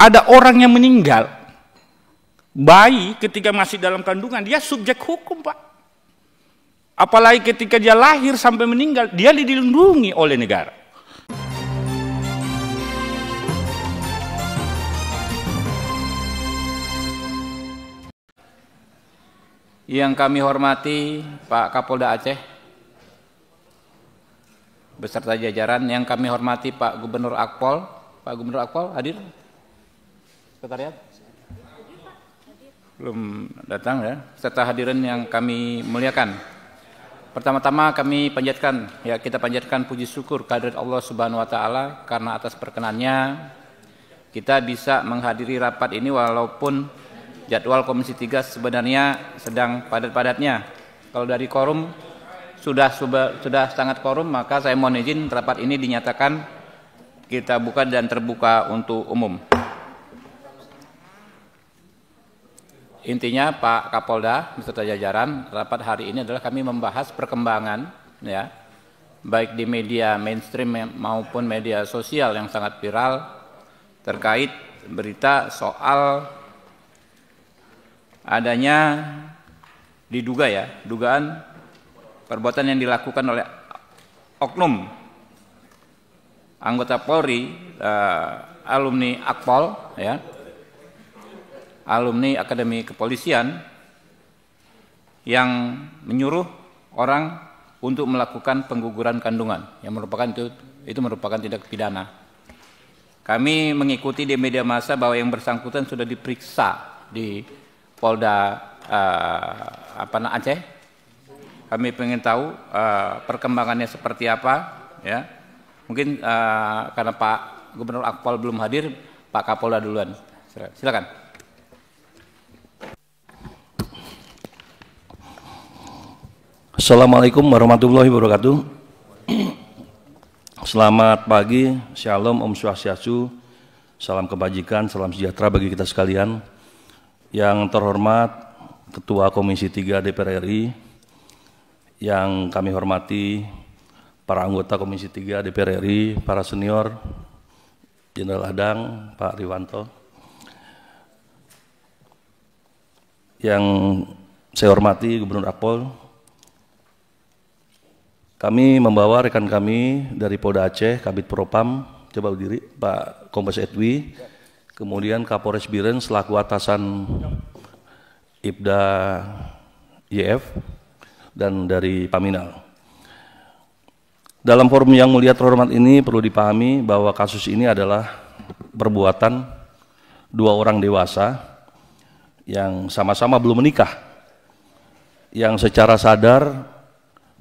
ada orang yang meninggal, bayi ketika masih dalam kandungan, dia subjek hukum, Pak. Apalagi ketika dia lahir sampai meninggal, dia dilindungi oleh negara. Yang kami hormati Pak Kapolda Aceh beserta jajaran, yang kami hormati Pak Gubernur Akpol. Pak Gubernur Akpol hadir? Sekretariat? Belum datang ya. Serta hadirin yang kami muliakan. Pertama-tama kita panjatkan puji syukur kehadirat Allah Subhanahu wa taala karena atas perkenannya kita bisa menghadiri rapat ini walaupun jadwal Komisi 3 sebenarnya sedang padat-padatnya. Kalau dari quorum sudah sangat quorum, maka saya mohon izin rapat ini dinyatakan kita buka dan terbuka untuk umum. Intinya Pak Kapolda beserta jajaran, rapat hari ini adalah kami membahas perkembangan ya, baik di media mainstream maupun media sosial yang sangat viral terkait berita soal adanya dugaan perbuatan yang dilakukan oleh oknum anggota Polri, alumni Akpol ya, alumni Akademi Kepolisian yang menyuruh orang untuk melakukan pengguguran kandungan yang merupakan itu merupakan tindak pidana. Kami mengikuti di media massa bahwa yang bersangkutan sudah diperiksa di Polda Aceh. Kami ingin tahu perkembangannya seperti apa ya. Mungkin karena Pak Gubernur Akpol belum hadir, Pak Kapolda duluan. Silakan. Assalamualaikum warahmatullahi wabarakatuh. Selamat pagi, Shalom, Om Swastiastu, salam kebajikan, salam sejahtera bagi kita sekalian. Yang terhormat Ketua Komisi 3 DPR RI, yang kami hormati para anggota Komisi 3 DPR RI, para senior, Jenderal Adang, Pak Riwanto, yang saya hormati Gubernur Akpol. Kami membawa rekan kami dari Polda Aceh, Kabid Propam, coba berdiri, Pak Kombes Edwi, kemudian Kapolres Biren selaku atasan Ibda YF, dan dari Paminal. Dalam forum yang mulia terhormat ini perlu dipahami bahwa kasus ini adalah perbuatan dua orang dewasa yang sama-sama belum menikah, yang secara sadar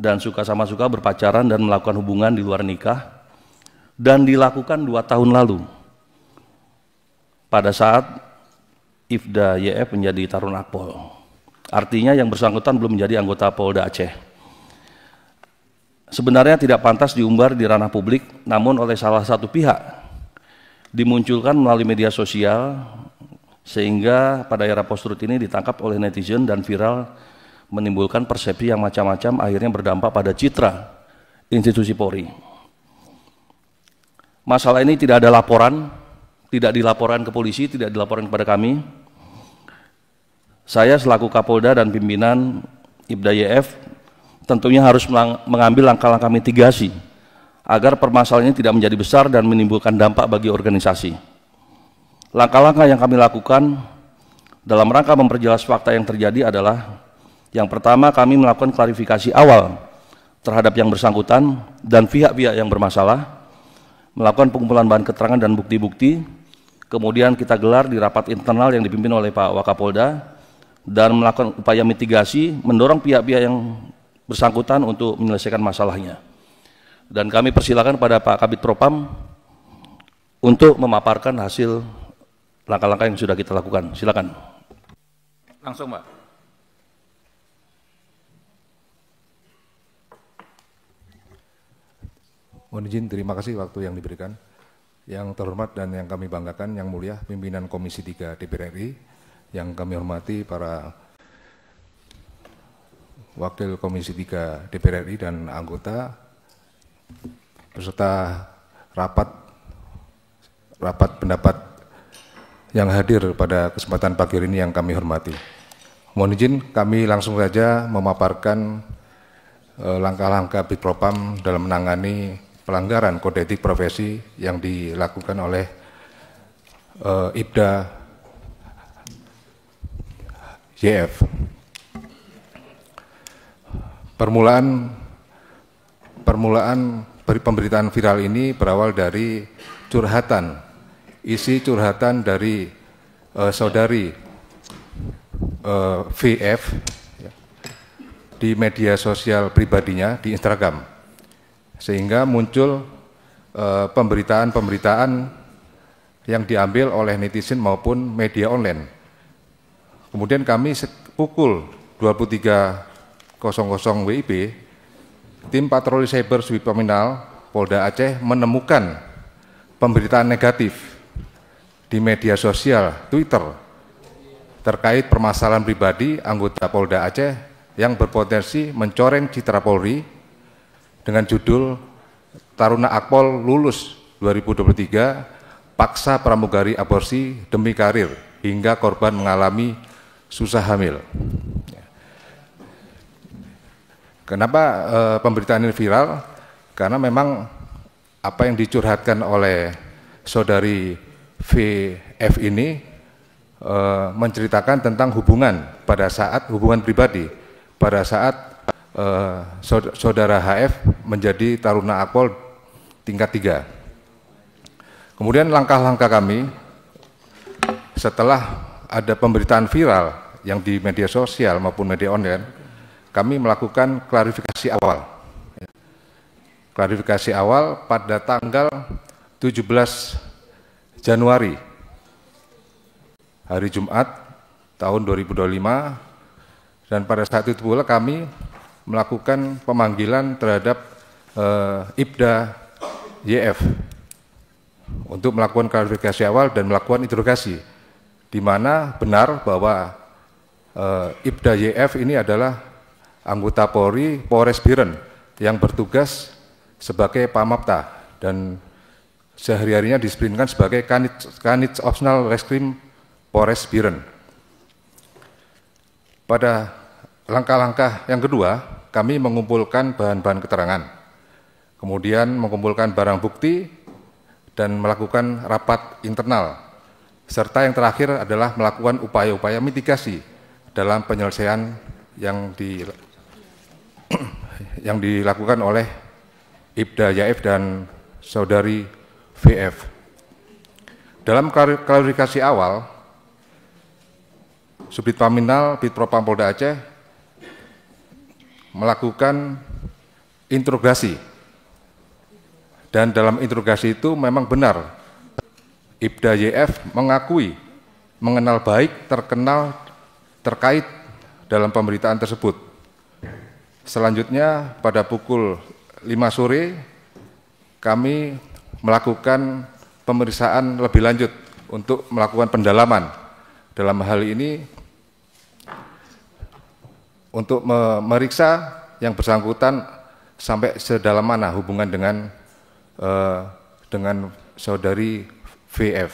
dan suka-sama suka berpacaran dan melakukan hubungan di luar nikah, dan dilakukan 2 tahun lalu pada saat Ibda YF menjadi Taruna Akpol. Artinya yang bersangkutan belum menjadi anggota Polda Aceh. Sebenarnya tidak pantas diumbar di ranah publik, namun oleh salah satu pihak dimunculkan melalui media sosial, sehingga pada era post-truth ini ditangkap oleh netizen dan viral, menimbulkan persepsi yang macam-macam, akhirnya berdampak pada citra institusi Polri. Masalah ini tidak ada laporan, tidak dilaporkan ke polisi, tidak dilaporkan kepada kami. Saya selaku Kapolda dan pimpinan Ibda YF tentunya harus mengambil langkah-langkah mitigasi agar permasalahan ini tidak menjadi besar dan menimbulkan dampak bagi organisasi. Langkah-langkah yang kami lakukan dalam rangka memperjelas fakta yang terjadi adalah: yang pertama, kami melakukan klarifikasi awal terhadap yang bersangkutan dan pihak-pihak yang bermasalah, melakukan pengumpulan bahan keterangan dan bukti-bukti, kemudian kita gelar di rapat internal yang dipimpin oleh Pak Wakapolda, dan melakukan upaya mitigasi, mendorong pihak-pihak yang bersangkutan untuk menyelesaikan masalahnya. Dan kami persilakan pada Pak Kabid Propam untuk memaparkan hasil langkah-langkah yang sudah kita lakukan. Silakan. Langsung, Pak. Mohon izin, terima kasih waktu yang diberikan. Yang terhormat dan yang kami banggakan, yang mulia pimpinan Komisi 3 DPR RI, yang kami hormati para Wakil Komisi 3 DPR RI dan anggota beserta rapat pendapat yang hadir pada kesempatan pagi ini yang kami hormati. Mohon izin kami langsung saja memaparkan langkah-langkah Bid Propam dalam menangani pelanggaran kode etik profesi yang dilakukan oleh IPDA YF. Permulaan pemberitaan viral ini berawal dari isi curhatan dari saudari VF di media sosial pribadinya di Instagram, sehingga muncul pemberitaan yang diambil oleh netizen maupun media online. Kemudian kami pukul 23.00 WIB, tim patroli cyber Subdit Paminal Polda Aceh menemukan pemberitaan negatif di media sosial Twitter terkait permasalahan pribadi anggota Polda Aceh yang berpotensi mencoreng citra Polri dengan judul Taruna Akpol lulus 2023 paksa pramugari aborsi demi karir hingga korban mengalami susah hamil. Kenapa pemberitaan ini viral? Karena memang apa yang dicurhatkan oleh saudari VF ini menceritakan tentang hubungan pribadi pada saat saudara HF menjadi Taruna Akpol tingkat 3. Kemudian langkah-langkah kami setelah ada pemberitaan viral yang di media sosial maupun media online, kami melakukan klarifikasi awal. Klarifikasi awal pada tanggal 17 Januari, hari Jumat tahun 2025, dan pada saat itu pula kami melakukan pemanggilan terhadap IPDA YF untuk melakukan klarifikasi awal dan melakukan interogasi, di mana benar bahwa IPDA YF ini adalah anggota Polri Polres Biren yang bertugas sebagai Pamapta dan sehari-harinya disiplinkan sebagai Kanit Opsional Reskrim Polres Biren. Pada langkah-langkah yang kedua, kami mengumpulkan bahan-bahan keterangan, kemudian mengumpulkan barang bukti dan melakukan rapat internal, serta yang terakhir adalah melakukan upaya-upaya mitigasi dalam penyelesaian yang dilakukan oleh IPDA YF dan saudari VF. Dalam klarifikasi awal, Subdit Paminal Bid Propam Polda Aceh melakukan interogasi, dan dalam interogasi itu memang benar IPDA YF mengakui mengenal baik terkait dalam pemberitaan tersebut. Selanjutnya pada pukul 5 sore kami melakukan pemeriksaan lebih lanjut untuk melakukan pendalaman. Dalam hal ini untuk memeriksa yang bersangkutan sampai sedalam mana hubungan dengan saudari VF.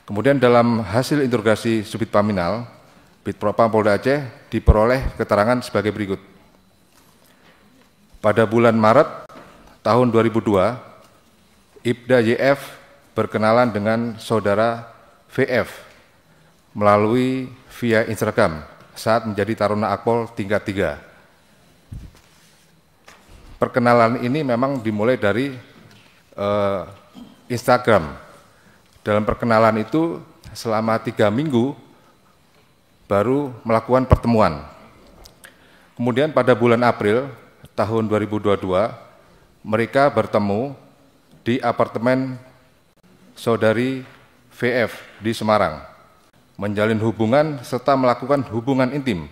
Kemudian dalam hasil interogasi Subdit Paminal Bid Propam Polda Aceh diperoleh keterangan sebagai berikut. Pada bulan Maret tahun 2002, IPDA YF berkenalan dengan saudara VF melalui via Instagram saat menjadi Taruna Akpol tingkat 3. Perkenalan ini memang dimulai dari Instagram. Dalam perkenalan itu selama 3 minggu baru melakukan pertemuan. Kemudian pada bulan April tahun 2022, mereka bertemu di apartemen saudari VF di Semarang, menjalin hubungan serta melakukan hubungan intim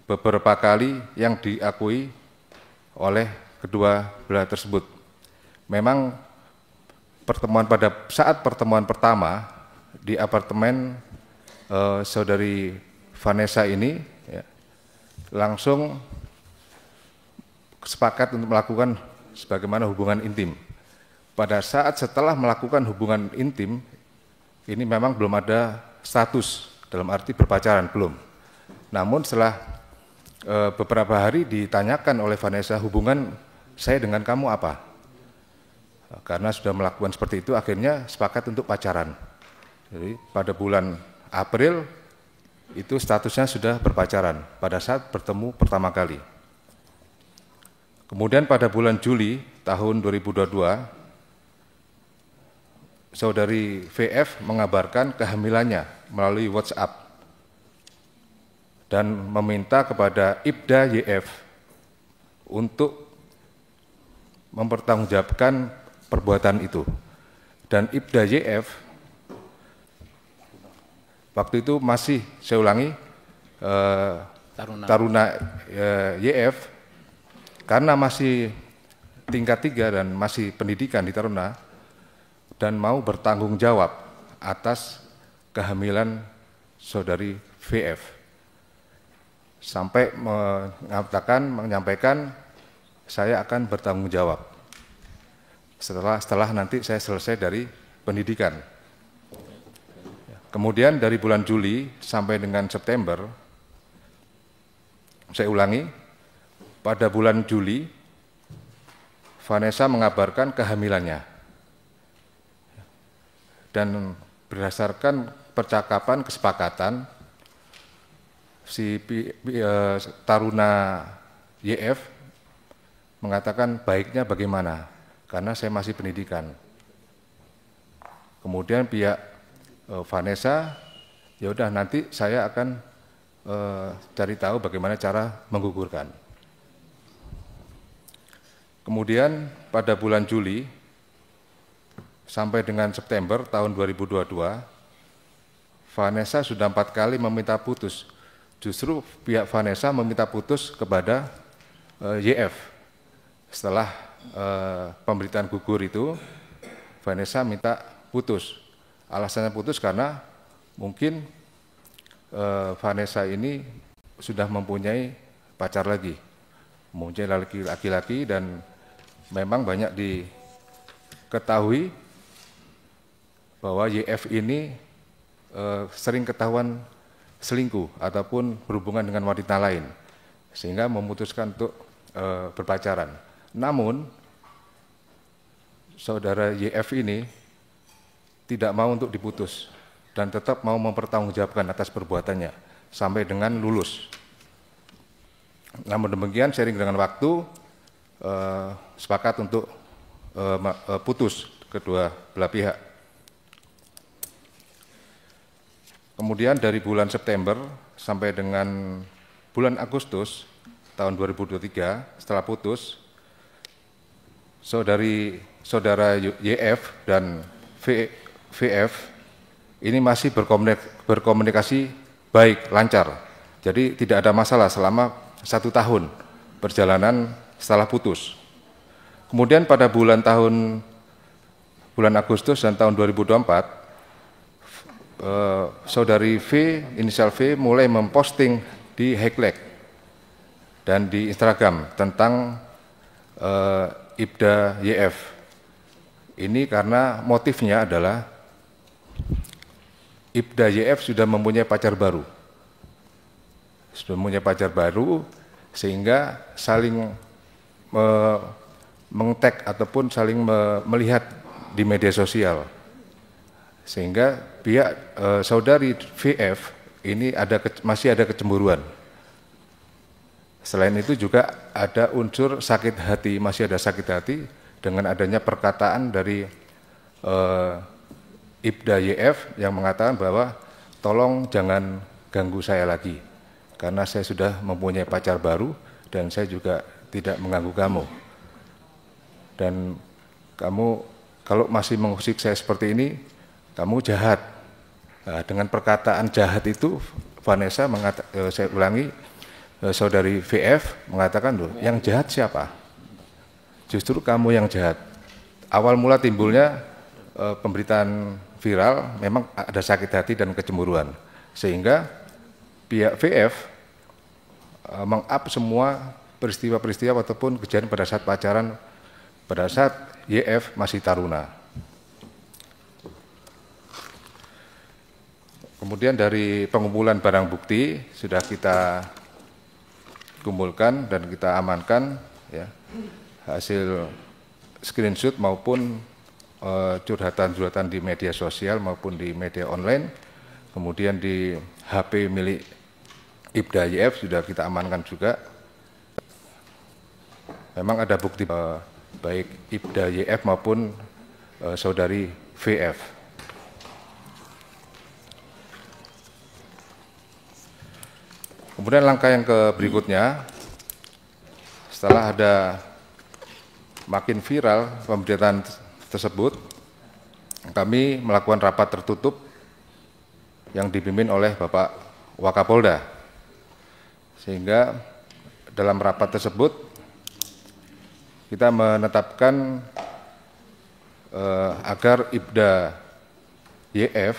beberapa kali yang diakui oleh kedua belah tersebut. Memang pada saat pertemuan pertama di apartemen saudari Vanessa ini ya, langsung sepakat untuk melakukan sebagaimana hubungan intim. Pada saat setelah melakukan hubungan intim, ini memang belum ada status, dalam arti berpacaran, belum. Namun setelah beberapa hari ditanyakan oleh Vanessa, hubungan saya dengan kamu apa? Karena sudah melakukan seperti itu, akhirnya sepakat untuk pacaran. Jadi pada bulan April itu statusnya sudah berpacaran pada saat bertemu pertama kali. Kemudian pada bulan Juli tahun 2022, saudari VF mengabarkan kehamilannya melalui WhatsApp dan meminta kepada Ibda YF untuk mempertanggungjawabkan perbuatan itu. Dan Ibda YF waktu itu masih, saya ulangi, Taruna YF, karena masih tingkat 3 dan masih pendidikan di Taruna, dan mau bertanggung jawab atas kehamilan saudari VF. Sampai menyampaikan saya akan bertanggung jawab setelah nanti saya selesai dari pendidikan. Kemudian dari bulan Juli sampai dengan September, saya ulangi, pada bulan Juli Vanessa mengabarkan kehamilannya. Dan berdasarkan percakapan kesepakatan, si Taruna YF mengatakan baiknya bagaimana, karena saya masih pendidikan. Kemudian pihak Vanessa, ya udah nanti saya akan cari tahu bagaimana cara menggugurkan. Kemudian pada bulan Juli sampai dengan September tahun 2022, Vanessa sudah 4 kali meminta putus. Justru pihak Vanessa meminta putus kepada YF. Setelah pemberitaan gugur itu, Vanessa minta putus. Alasannya putus karena mungkin Vanessa ini sudah mempunyai pacar lagi, mempunyai laki-laki, dan memang banyak diketahui bahwa YF ini sering ketahuan selingkuh ataupun berhubungan dengan wanita lain, sehingga memutuskan untuk berpacaran. Namun saudara YF ini tidak mau untuk diputus dan tetap mau mempertanggungjawabkan atas perbuatannya sampai dengan lulus. Namun demikian, seiring dengan waktu sepakat untuk putus kedua belah pihak. Kemudian dari bulan September sampai dengan bulan Agustus tahun 2023, setelah putus, saudara YF dan VF ini masih berkomunikasi baik, lancar. Jadi tidak ada masalah selama 1 tahun perjalanan setelah putus. Kemudian pada bulan Agustus dan tahun 2024, saudari V, inisial V, mulai memposting di Hekleg dan di Instagram tentang Ibda YF. Ini karena motifnya adalah Ibda YF sudah mempunyai pacar baru. Sehingga saling meng-tag ataupun saling melihat di media sosial. Sehingga pihak saudari VF ini masih ada kecemburuan. Selain itu juga ada unsur sakit hati, masih ada sakit hati dengan adanya perkataan dari Ibda YF yang mengatakan bahwa tolong jangan ganggu saya lagi, karena saya sudah mempunyai pacar baru dan saya juga tidak mengganggu kamu. Dan kamu kalau masih mengusik saya seperti ini, kamu jahat. Nah, dengan perkataan jahat itu, Vanessa saya ulangi, saudari VF mengatakan, loh, yang jahat siapa? Justru kamu yang jahat. Awal mula timbulnya pemberitaan viral memang ada sakit hati dan kecemburuan, sehingga pihak VF meng-up semua peristiwa-peristiwa ataupun kejadian pada saat pacaran, pada saat YF masih taruna. Kemudian dari pengumpulan barang bukti sudah kita kumpulkan dan kita amankan ya, hasil screenshot maupun curhatan-curhatan di media sosial maupun di media online. Kemudian di HP milik Ibda YF sudah kita amankan juga. Memang ada bukti baik Ibda YF maupun saudari VF. Kemudian langkah yang berikutnya, setelah ada makin viral pemberitaan tersebut, kami melakukan rapat tertutup yang dipimpin oleh Bapak Wakapolda. Sehingga dalam rapat tersebut kita menetapkan agar Ibda YF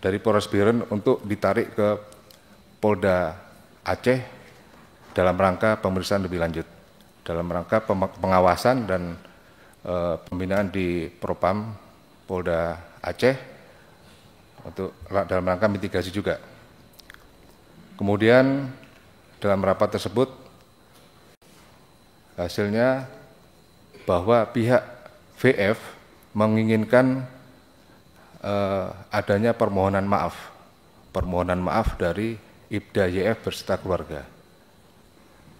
dari Polres Biren untuk ditarik ke Polda Aceh dalam rangka pemeriksaan lebih lanjut, dalam rangka pengawasan dan pembinaan di Propam Polda Aceh untuk dalam rangka mitigasi juga. Kemudian dalam rapat tersebut hasilnya bahwa pihak VF menginginkan adanya permohonan maaf dari Ibda YF berserta keluarga,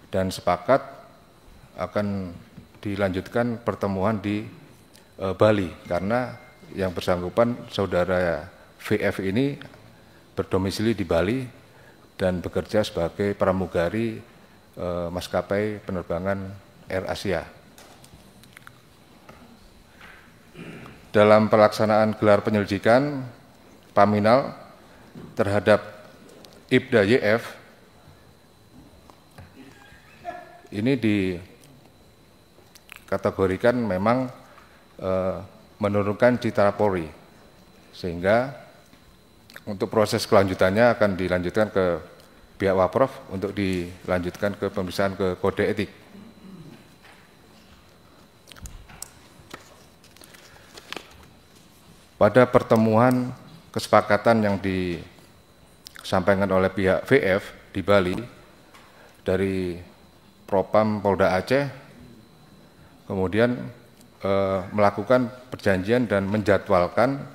dan sepakat akan dilanjutkan pertemuan di Bali karena yang bersangkutan saudara VF ini berdomisili di Bali dan bekerja sebagai pramugari maskapai penerbangan AirAsia. Dalam pelaksanaan gelar penyelidikan Paminal terhadap Ibda YF ini dikategorikan memang menurunkan citra Polri, sehingga untuk proses kelanjutannya akan dilanjutkan ke pihak Waprov untuk dilanjutkan ke pemeriksaan ke kode etik. Pada pertemuan kesepakatan yang disampaikan oleh pihak VF di Bali dari Propam Polda Aceh, kemudian melakukan perjanjian dan menjadwalkan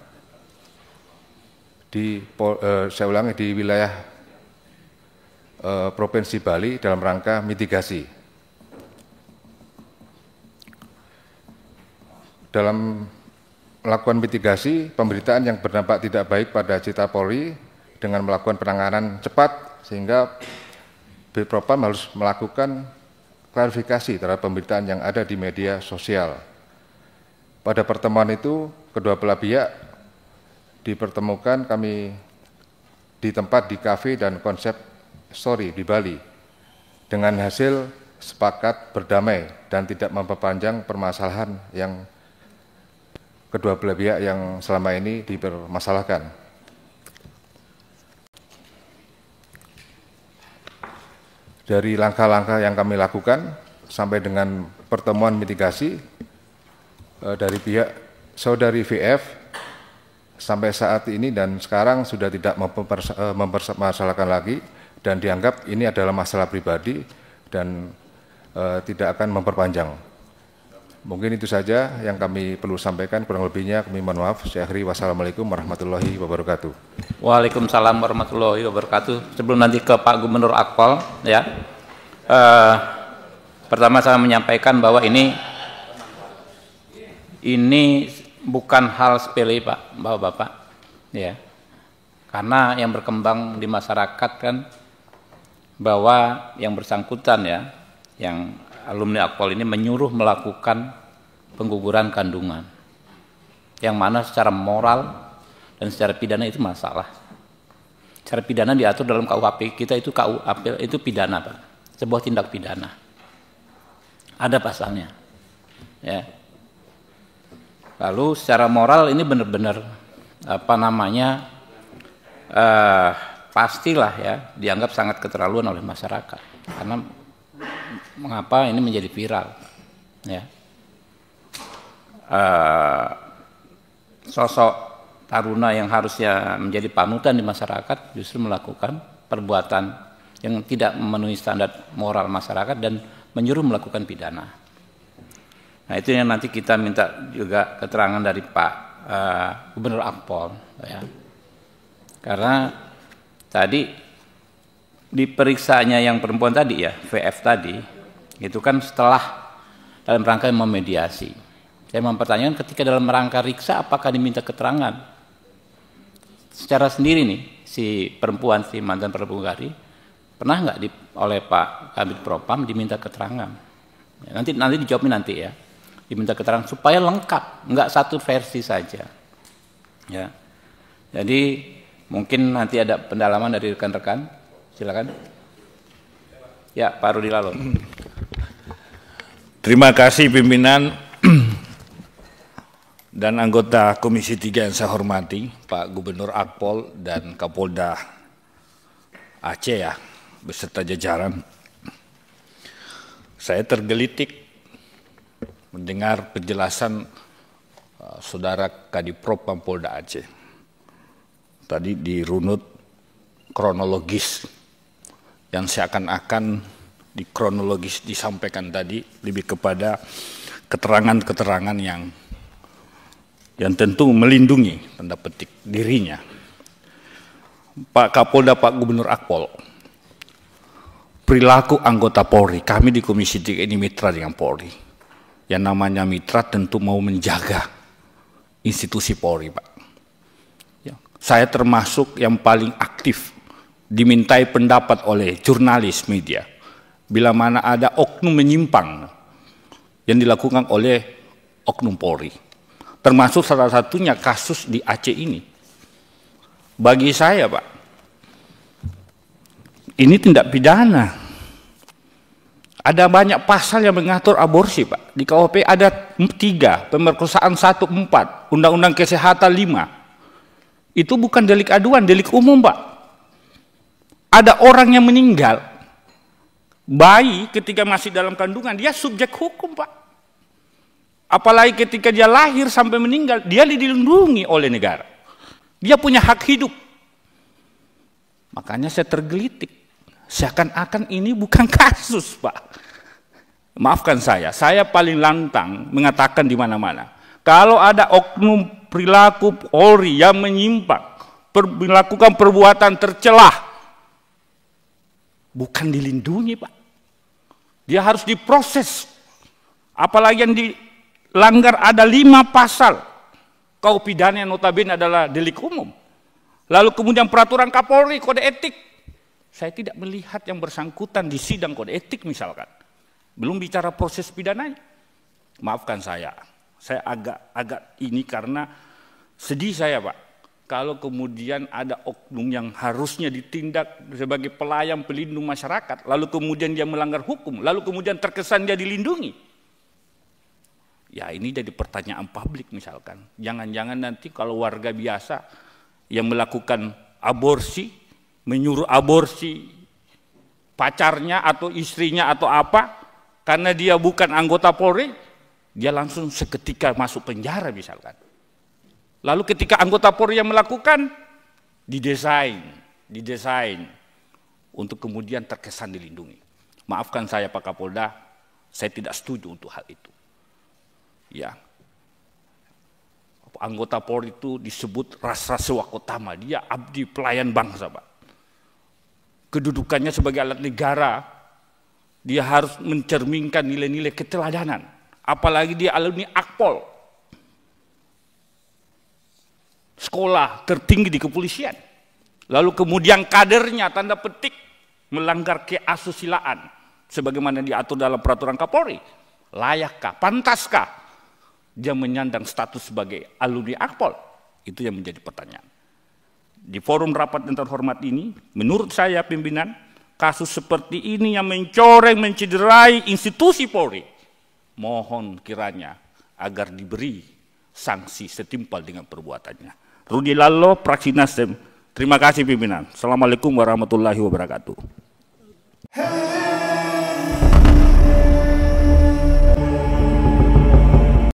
di wilayah Provinsi Bali dalam rangka mitigasi. Dalam melakukan mitigasi pemberitaan yang berdampak tidak baik pada citra Polri dengan melakukan penanganan cepat, sehingga Bpropam harus melakukan klarifikasi terhadap pemberitaan yang ada di media sosial. Pada pertemuan itu, kedua belah pihak dipertemukan kami di tempat di kafe dan konsep story di Bali dengan hasil sepakat berdamai dan tidak memperpanjang permasalahan yang kedua belah pihak yang selama ini dipermasalahkan. Dari langkah-langkah yang kami lakukan sampai dengan pertemuan mitigasi dari pihak saudari VF sampai saat ini dan sekarang sudah tidak mempermasalahkan lagi dan dianggap ini adalah masalah pribadi dan tidak akan memperpanjang. Mungkin itu saja yang kami perlu sampaikan, kurang lebihnya kami mohon maaf. Saya akhiri, wassalamualaikum warahmatullahi wabarakatuh. Waalaikumsalam warahmatullahi wabarakatuh. Sebelum nanti ke Pak Gubernur Akpol, ya, pertama saya menyampaikan bahwa ini bukan hal sepele, Pak, Bapak, ya, karena yang berkembang di masyarakat kan bahwa yang bersangkutan ya, yang alumni Akpol ini menyuruh melakukan pengguguran kandungan, yang mana secara moral dan secara pidana itu masalah. Secara pidana diatur dalam KUHP kita, itu KUHP itu pidana, Pak, sebuah tindak pidana. Ada pasalnya, ya. Lalu secara moral ini benar-benar pastilah ya dianggap sangat keterlaluan oleh masyarakat. Karena mengapa ini menjadi viral, ya. Sosok taruna yang harusnya menjadi panutan di masyarakat justru melakukan perbuatan yang tidak memenuhi standar moral masyarakat dan menyuruh melakukan pidana. Nah, itu yang nanti kita minta juga keterangan dari Pak Gubernur Akpol, ya. Karena tadi diperiksanya yang perempuan tadi ya, VF tadi, itu kan setelah dalam rangka memediasi. Saya mempertanyakan ketika dalam rangka riksa apakah diminta keterangan? Secara sendiri nih, si perempuan, si mantan pramugari, pernah nggak oleh Pak Kabid Propam diminta keterangan? Ya, nanti dijawabin nanti ya. Diminta keterangan supaya lengkap, nggak satu versi saja. Ya, jadi mungkin nanti ada pendalaman dari rekan-rekan. Silakan. Ya, Pak Rudi Lalo. Terima kasih pimpinan dan anggota Komisi 3 yang saya hormati, Pak Gubernur Akpol dan Kapolda Aceh ya, beserta jajaran. Saya tergelitik mendengar penjelasan Saudara Kadipropam Polda Aceh. Tadi dirunut kronologis yang seakan-akan di kronologis disampaikan tadi lebih kepada keterangan-keterangan yang tentu melindungi tanda petik dirinya. Pak Kapolda, Pak Gubernur Akpol, perilaku anggota Polri, kami di Komisi 3 ini mitra dengan Polri. Yang namanya mitra tentu mau menjaga institusi Polri, Pak. Ya, saya termasuk yang paling aktif dimintai pendapat oleh jurnalis media bila mana ada oknum menyimpang yang dilakukan oleh oknum Polri. Termasuk salah satunya kasus di Aceh ini. Bagi saya, Pak, ini tindak pidana. Ada banyak pasal yang mengatur aborsi, Pak. Di KUHP ada 3, pemerkosaan 1, 4, Undang-Undang Kesehatan 5. Itu bukan delik aduan, delik umum, Pak. Ada orang yang meninggal, bayi ketika masih dalam kandungan, dia subjek hukum, Pak. Apalagi ketika dia lahir sampai meninggal, dia dilindungi oleh negara. Dia punya hak hidup. Makanya saya tergelitik. Seakan-akan ini bukan kasus, Pak. Maafkan saya paling lantang mengatakan di mana-mana. Kalau ada oknum perilaku Polri yang menyimpang, melakukan perbuatan tercelah, bukan dilindungi, Pak. Dia harus diproses. Apalagi yang dilanggar ada 5 pasal. Kau pidana yang notabene adalah delik umum. Lalu kemudian peraturan Kapolri, kode etik. Saya tidak melihat yang bersangkutan di sidang kode etik misalkan. Belum bicara proses pidananya. Maafkan saya agak ini karena sedih saya, Pak. Kalau kemudian ada oknum yang harusnya ditindak sebagai pelayan pelindung masyarakat, lalu kemudian dia melanggar hukum, lalu kemudian terkesan dia dilindungi. Ya ini jadi pertanyaan publik misalkan. Jangan-jangan nanti kalau warga biasa yang melakukan aborsi, menyuruh aborsi pacarnya atau istrinya atau apa, karena dia bukan anggota Polri, dia langsung seketika masuk penjara misalkan. Lalu ketika anggota Polri yang melakukan, didesain untuk kemudian terkesan dilindungi. Maafkan saya Pak Kapolda, saya tidak setuju untuk hal itu. Ya, anggota Polri itu disebut rasa sewakotama, dia abdi pelayan bangsa, Pak. Kedudukannya sebagai alat negara, dia harus mencerminkan nilai-nilai keteladanan. Apalagi dia alumni Akpol, sekolah tertinggi di kepolisian. Lalu kemudian kadernya tanda petik melanggar keasusilaan sebagaimana diatur dalam peraturan Kapolri. Layakkah, pantaskah dia menyandang status sebagai alumni Akpol? Itu yang menjadi pertanyaan. Di forum rapat yang terhormat ini, menurut saya pimpinan, kasus seperti ini yang mencoreng, mencederai institusi Polri, mohon kiranya agar diberi sanksi setimpal dengan perbuatannya. Rudi Lalo, Praksi Nasdem. Terima kasih pimpinan. Assalamualaikum warahmatullahi wabarakatuh.